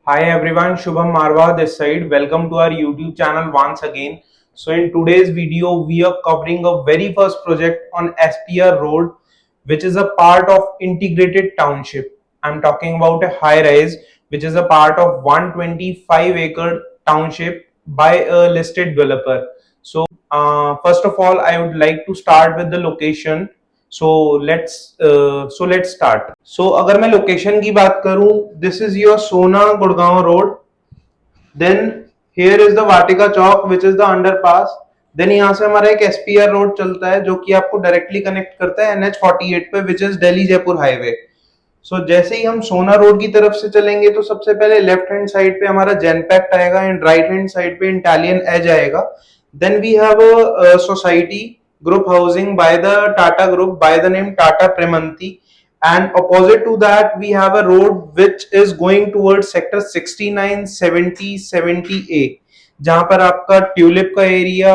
Hi everyone, Shubham Marwa this side. Welcome to our YouTube channel once again. So in today's video, we are covering a very first project on SPR Road, which is a part of integrated township. I'm talking about a high rise, which is a part of 125-acre township by a listed developer. First of all, I would like to start with the location. So let's start. So अगर मैं location की बात करूं, this is your Sohna Gurgaon road. Then here is the Vatika Chowk which is the underpass. Then यहाँ से हमारा एक SPR road चलता है जो कि आपको डायरेक्टली कनेक्ट करता है NH 48 पे, which is Delhi Jaipur highway. So जैसे ही हम सोना रोड की तरफ से चलेंगे तो सबसे पहले लेफ्ट हैंड साइड पे हमारा जेनपैक्ट आएगा एंड राइट हैंड साइड पे इटालियन एज आएगा. Then we have a society group housing by the Tata Group by the name Tata Premanti, and opposite to that we have a road which is going towards sector 69, 70, 70A, जहां पर आपका tulip का area,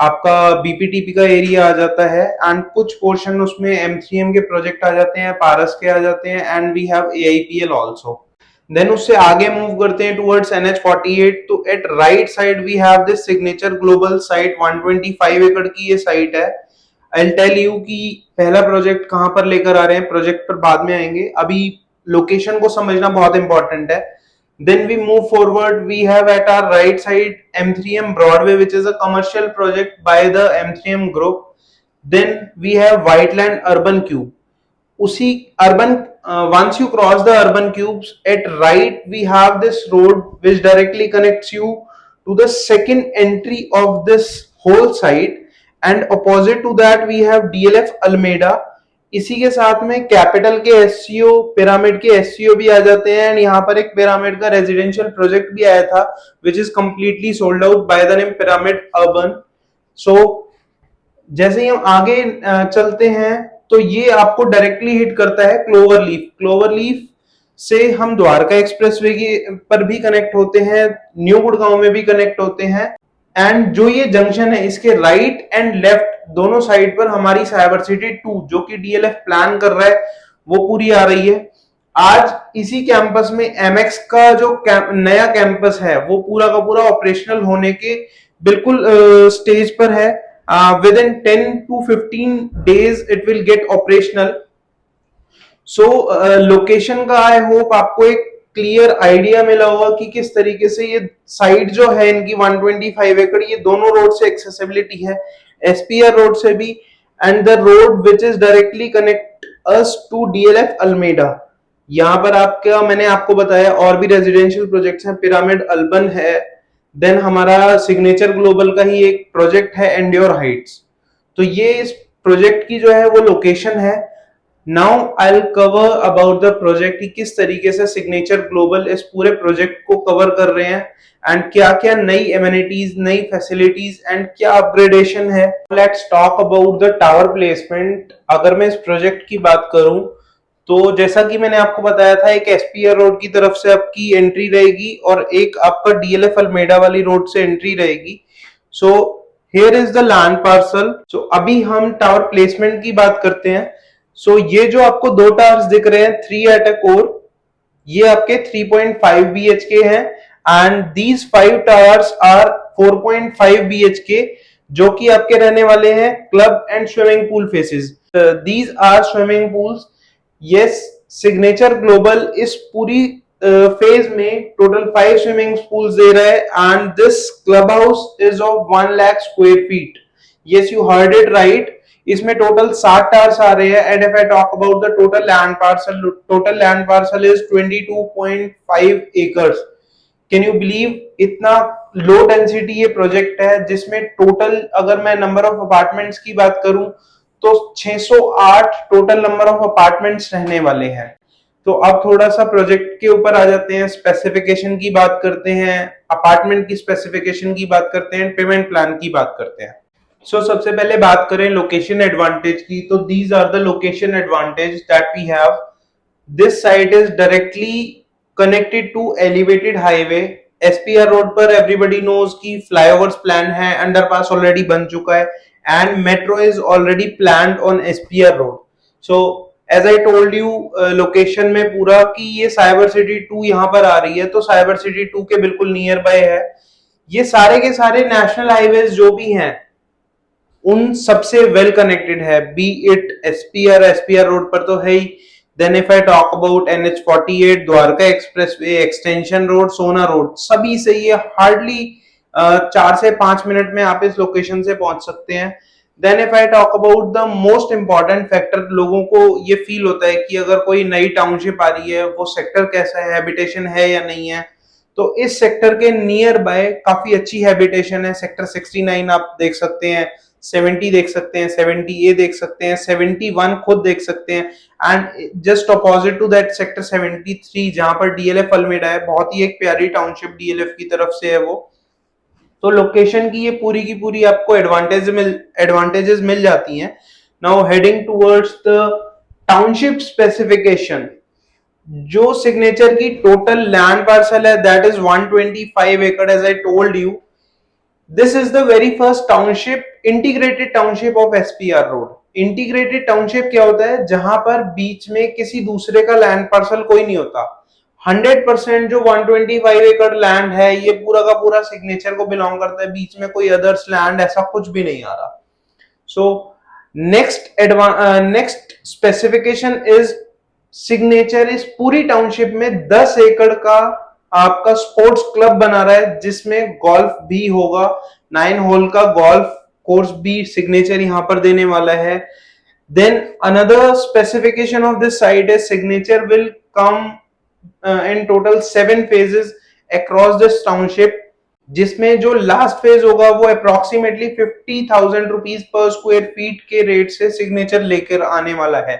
आपका BPTP का area आ जाता है and कुछ portion उसमें M3M के प्रोजेक्ट आ जाते हैं, पारस के आ जाते हैं and we have AIPL also. Then उससे आगे मूव करते हैं टुवर्ड्स NH 48. तो at right side we have this Signature Global site. 125 एकड़ की ये साइट है. आई टेल यू कि पहला प्रोजेक्ट कहां पर लेकर आ रहे हैं, प्रोजेक्ट पर बाद में आएंगे, अभी लोकेशन को समझना बहुत इंपॉर्टेंट है. Then we move forward. We have at our right side M3M Broadway which is a commercial project by the M3M group. Then we have Whiteland urban cube. उसी urban once you cross the urban cubes at right we have this road which directly connects you to the second entry of this whole site, and opposite to that we have DLF Almeida. इसी के साथ में capital के SCO, pyramid के SCO भी आ जाते हैं and यहाँ पर एक पिरामिड का रेजिडेंशियल प्रोजेक्ट भी आया था which is completely sold out by the name pyramid urban. So जैसे ही हम आगे चलते हैं तो ये आपको डायरेक्टली हिट करता है क्लोवर लीफ. क्लोवर लीफ से हम द्वारका एक्सप्रेसवे पर भी कनेक्ट होते हैं, न्यू गुड़गांव में भी कनेक्ट होते हैं एंड जो ये जंक्शन है इसके राइट एंड लेफ्ट दोनों साइड पर हमारी साइबर सिटी 2 जो कि DLF प्लान कर रहा है वो पूरी आ रही है. आज इसी कैंपस में MX का जो नया कैंपस है वो पूरा का पूरा ऑपरेशनल होने के बिल्कुल स्टेज पर है. Within 10 to 15 days it will get operational. So location का आई होप आपको एक क्लियर आइडिया मिला होगा कि किस तरीके से ये साइट जो है इनकी 125 एकड़, ये दोनों रोड से एक्सेसिबिलिटी है, SPR रोड से भी and the road which is directly connect us to DLF Alameda. यहाँ पर आपका मैंने आपको बताया और भी रेजिडेंशियल प्रोजेक्ट्स हैं, पिरामिड अर्बन है, देन हमारा सिग्नेचर ग्लोबल का ही एक प्रोजेक्ट है एंड्योर हाइट्स. तो ये इस प्रोजेक्ट की जो है वो लोकेशन है. Now I will cover about the project कि किस तरीके से सिग्नेचर ग्लोबल इस पूरे प्रोजेक्ट को कवर कर रहे हैं एंड क्या क्या नई एमिनिटीज, नई फैसिलिटीज एंड क्या अपग्रेडेशन है. Let's talk about the tower placement. अगर मैं इस प्रोजेक्ट की बात करूं तो जैसा कि मैंने आपको बताया था एक SPR रोड की तरफ से आपकी एंट्री रहेगी और एक आपका DLF अल्मेडा वाली रोड से एंट्री रहेगी. So here is the land parcel. So अभी हम टावर प्लेसमेंट की बात करते हैं. सो ये जो आपको दो टावर्स दिख रहे हैं 3 एट अ कोर, ये आपके 3.5 BHK हैं and these 5 towers are 4.5 BHK जो कि आपके रहने वाले हैं club and swimming pool faces. These are swimming pools. Yes, Signature Global इस पूरी फेज में टोटल 5 स्विमिंग पूल्स दे रहा है and this club house is of 1 lakh square feet. Yes, you heard it right. इसमें टोटल 60 टावर्स आ रहे हैं and if I talk about the total land parcel is 22.5 acres. Can you believe इतना low density ये project है जिसमें total अगर मैं number of apartments की बात करूं तो 608 टोटल नंबर ऑफ अपार्टमेंट्स रहने वाले हैं. तो अब थोड़ा सा प्रोजेक्ट के ऊपर आ जाते हैं, स्पेसिफिकेशन की बात करते हैं, अपार्टमेंट की स्पेसिफिकेशन की बात करते हैं, पेमेंट प्लान की बात करते हैं. सो सबसे पहले बात करें लोकेशन एडवांटेज की तो these are the location advantage that we have. This site is directly connected to elevated highway. SPR road पर एवरीबडी नोज की फ्लाईओवर्स प्लान है, अंडरपास ऑलरेडी बन चुका है and metro is already planned on SPR road. So as I told you location में पूरा कि ये साइबर सिटी 2 यहाँ पर आ रही है, तो साइबर सिटी 2 के बिल्कुल नियर बाय है। ये सारे के सारे नेशनल हाईवेज जो भी हैं उन सबसे वेल कनेक्टेड है, बी इट एसपीआर रोड पर तो है ही। Then if I talk about NH48, Dwarka expressway, extension road, Sohna road, सभी से ये हार्डली 4 से 5 मिनट में आप इस लोकेशन से पहुंच सकते हैं। Then if I talk about the most important factor, लोगों को ये फील होता है कि अगर कोई नई टाउनशिप आ रही है वो सेक्टर कैसा है, हैबिटेशन है या नहीं है, तो इस सेक्टर के नियर बाय काफी अच्छी हैबिटेशन है। सेक्टर 69 आप देख सकते हैं, 70 देख सकते हैं, 70A देख सकते हैं, 71 खुद देख सकते हैं, and just opposite to that sector 73 जहां पर DLF अल्मेडा है, बहुत ही एक प्यारी टाउनशिप DLF की तरफ से है वो। तो लोकेशन की ये पूरी की पूरी आपको एडवांटेजेस मिल जाती हैं। Now heading towards the township specification, जो सिग्नेचर की टोटल लैंड पार्सल है दैट इज 125 एकड़ as I told you. This is the very first township, integrated township of SPR road. Integrated township क्या होता है, जहां पर बीच में किसी दूसरे का लैंड पार्सल कोई नहीं होता। 100% जो 125 एकड़ लैंड है ये पूरा का पूरा सिग्नेचर को बिलोंग करता है, बीच में कोई अदर्स लैंड ऐसा कुछ भी नहीं आ रहा। So next specification is signature इस पूरी टाउनशिप में 10 एकड़ का आपका स्पोर्ट्स क्लब बना रहा है, जिसमें गोल्फ भी होगा, 9 होल का गोल्फ कोर्स भी सिग्नेचर यहां पर देने वाला है। Then another specification of this site is Signature will come in total 7 phases across this township, जिसमें जो लास्ट फेज होगा वो approximately 50,000 rupees per square feet के रेट से सिग्नेचर लेकर आने वाला है।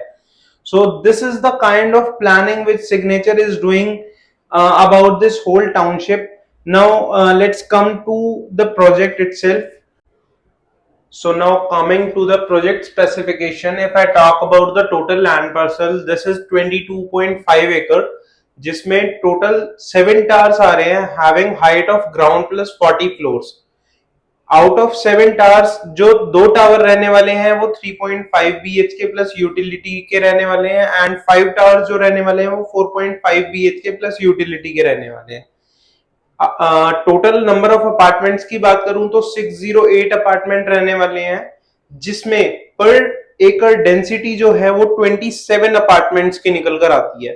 So this is the kind of planning which Signature is doing about this whole township. Now let's come to the project itself. So now coming to the project specification, if I talk about the total land parcel, this is 22.5 acre, जिसमें total 7 towers आ रहे हैं, having height of ground plus 40 floors. Out of 7 towers जो 2 tower रहने वाले हैं वो 3.5 BHK plus utility के रहने वाले हैं, एंड 5 टावर्स जो रहने वाले हैं वो 4.5 BHK प्लस यूटिलिटी के रहने वाले हैं। टोटल नंबर ऑफ अपार्टमेंट्स की बात करूं तो 608 अपार्टमेंट रहने वाले हैं, जिसमें पर एकड़ डेंसिटी जो है वो 27 अपार्टमेंट्स की निकल कर आती है।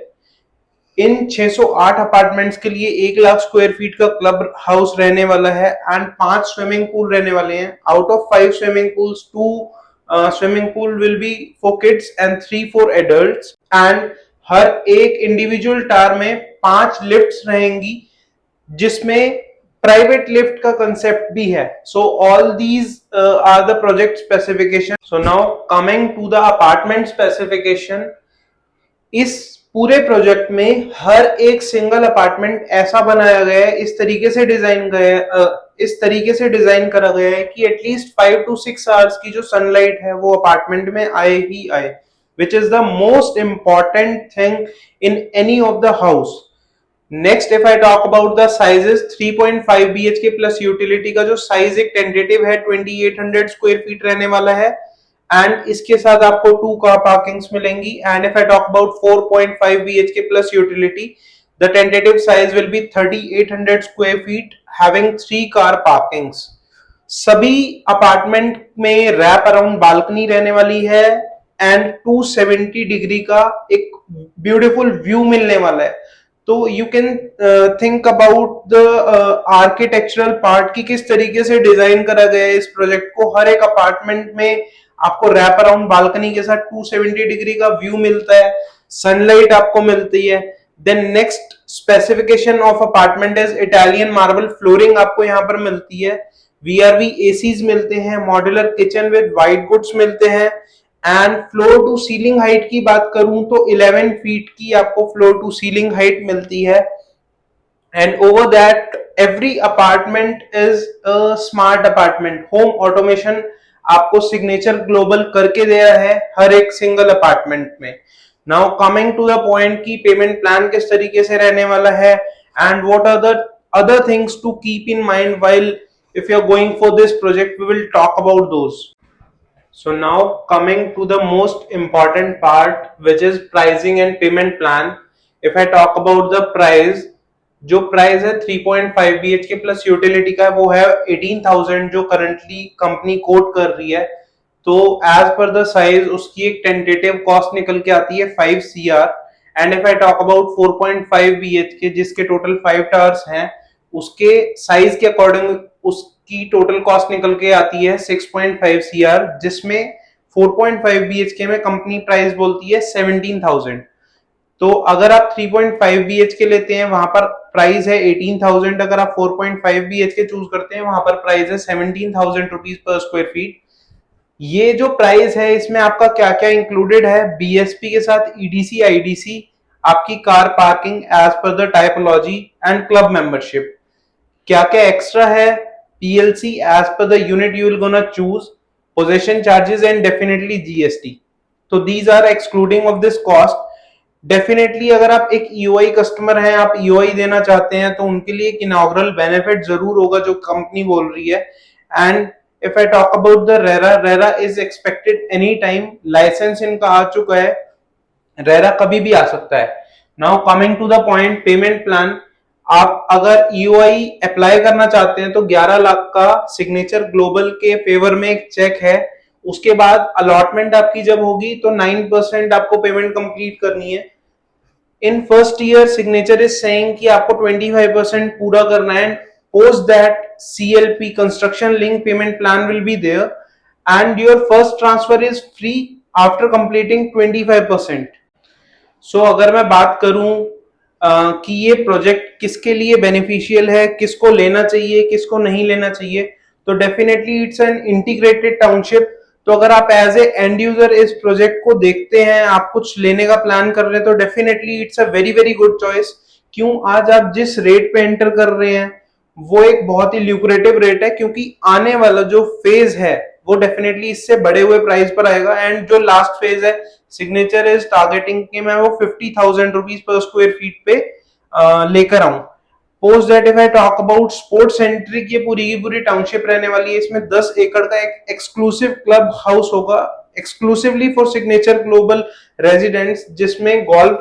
इन 608 अपार्टमेंट्स के लिए 1 लाख स्क्वायर फीट का क्लब हाउस रहने वाला है, एंड 5 स्विमिंग पूल रहने वाले हैं। Out of 5 swimming pools 2 swimming pool will be for kids and 3 for adults, and हर एक इंडिविजुअल टावर में 5 लिफ्ट्स रहेंगी, जिसमें प्राइवेट लिफ्ट का कंसेप्ट भी है। So all these are the project specification. So now coming to the apartment specification, इस पूरे प्रोजेक्ट में हर एक सिंगल अपार्टमेंट ऐसा बनाया गया है, इस तरीके से डिजाइन करा गया है कि एटलीस्ट 5 to 6 आवर्स की जो सनलाइट है वो अपार्टमेंट में आए ही आए, विच is the most important thing in any of the house. Next if I talk about the sizes, 3.5 BHK plus utility का जो साइज एक टेंटेटिव है 2800 स्क्वायर फीट रहने वाला है, एंड इसके साथ आपको 2 कार पार्किंग्स मिलेंगी। And if I talk about 4.5 BHK plus utility, the tentative size will be 3800 square feet having 3 car parkings. सभी अपार्टमेंट में रैप अराउंड बालकनी रहने वाली है, एंड 270 डिग्री का एक ब्यूटीफुल व्यू मिलने वाला है। तो you can think about the architectural part की किस तरीके से डिजाइन करा गया है इस प्रोजेक्ट को। हर एक अपार्टमेंट में आपको रैप अराउंड बालकनी के साथ 270 डिग्री का व्यू मिलता है, सनलाइट आपको मिलती है। Then next specification of apartment is Italian marble flooring आपको यहाँ पर मिलती है, VRV ACs मिलते हैं, modular kitchen with white goods मिलते हैं, and floor to ceiling height की बात करूं तो 11 फीट की आपको फ्लोर टू सीलिंग हाइट मिलती है। And over that every apartment is a smart apartment. Home automation आपको सिग्नेचर ग्लोबल करके दे रहा है हर एक सिंगल अपार्टमेंट में। Now coming to the point की पेमेंट प्लान किस तरीके से रहने वाला है, and what are the other things to keep in mind while if you are going for this project, we will talk about those. So now coming to the most important part, which is pricing and payment plan. If I talk about the price, जो price है 3.5 BHK plus utility का वो है 18,000 जो currently company coat कर रही है। तो एज पर द साइज उसकी एक टेंटेटिव कॉस्ट निकल के आती है 5 CR। And if I talk about 4.5 BHK जिसके टोटल 5 टावर्स हैं, उसके साइज के अकॉर्डिंग उसकी टोटल कॉस्ट निकल के आती है 6.5 CR, जिसमें 4.5 BHK में कंपनी प्राइस बोलती है 17,000। तो अगर आप 3.5 BHK लेते हैं वहां पर प्राइस है 18,000, अगर आप 4.5 BHK चूज करते हैं वहां पर प्राइस है 17,000 रुपीज पर स्क्वायर फीट। ये जो प्राइस है इसमें आपका क्या क्या इंक्लूडेड है, BSP के साथ EDC IDC, आपकी car parking as per the typology and club membership. क्या क्या एक्स्ट्रा है, PLC as per the unit you will gonna choose, possession charges and definitely GST। तो these are excluding of this cost. Definitely अगर आप एक EOI customer हैं, आप EOI देना चाहते हैं, तो उनके लिए एक इनॉग्रल बेनिफिट जरूर होगा जो कंपनी बोल रही है। And if I talk about the RERA is expected any time, license इनका आ चुका है, रेरा कभी भी आ सकता है। Now coming to the point, payment plan. आप अगर EOI अप्लाई करना चाहते हैं तो 11 लाख का सिग्नेचर ग्लोबल के फेवर में एक चेक है। उसके बाद अलॉटमेंट आपकी जब होगी तो 9% आपको पेमेंट कंप्लीट करनी है। In first year Signature is saying कि आपको 25% पूरा करना है। Post that CLP construction link payment plan will be there and your first transfer is free after completing 25%। So अगर मैं बात करूं कि ये प्रोजेक्ट किसके लिए बेनिफिशियल है, किसको लेना चाहिए किसको नहीं लेना चाहिए, तो definitely it's an integrated township. तो अगर आप एज ए एंड यूजर इस प्रोजेक्ट को देखते हैं, आप कुछ लेने का प्लान कर रहे हैं, तो definitely it's a very very good choice. क्यों, आज आप जिस रेट पे एंटर कर रहे हैं वो एक बहुत ही ल्यूक्रेटिव रेट है, क्योंकि आने वाला जो फेज है वो डेफिनेटली इससे बड़े हुए प्राइस पर आएगा। एंड जो लास्ट फेज है, सिग्नेचर इज टारगेटिंग कि मैं वो 50,000 रुपीज पर स्क्वायर फीट पे लेकर आऊं। Post that if I talk about sports centric, ये पूरी की पूरी टाउनशिप रहने वाली है। इसमें 10 एकड़ का एक एक्सक्लूसिव क्लब हाउस होगा exclusively for Signature Global residents, जिसमें गोल्फ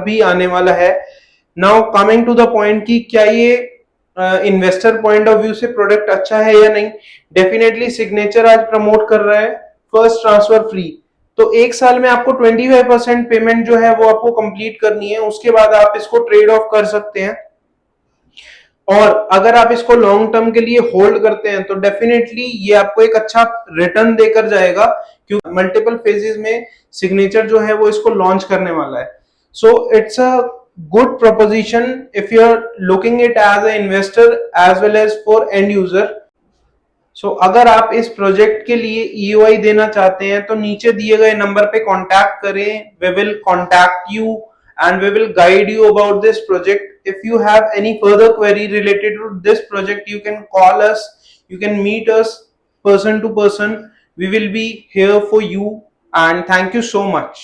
भी आने वाला है। Now coming to the point कि क्या ये इन्वेस्टर पॉइंट ऑफ व्यू से प्रोडक्ट अच्छा है या नहीं। डेफिनेटली सिग्नेचर आज प्रमोट कर रहा है फर्स्ट ट्रांसफर फ्री। तो एक साल में आपको 25% पेमेंट जो है वो आपको कंप्लीट करनी है, उसके बाद आप इसको ट्रेड ऑफ कर सकते हैं। और अगर आप इसको लॉन्ग टर्म के लिए होल्ड करते हैं तो डेफिनेटली ये आपको एक अच्छा रिटर्न देकर जाएगा, क्योंकि मल्टीपल फेजेस में सिग्नेचर जो है वो इसको लॉन्च करने वाला है। So it's a good proposition if you're looking it as an investor as well as for end user। सो अगर आप इस प्रोजेक्ट के लिए EOI देना चाहते हैं तो नीचे दिए गए नंबर पे कांटेक्ट करें। We will contact you and we will guide you about this project. If you have any further query related to this project, you can call us, you can meet us person to person. We will be here for you, and thank you so much.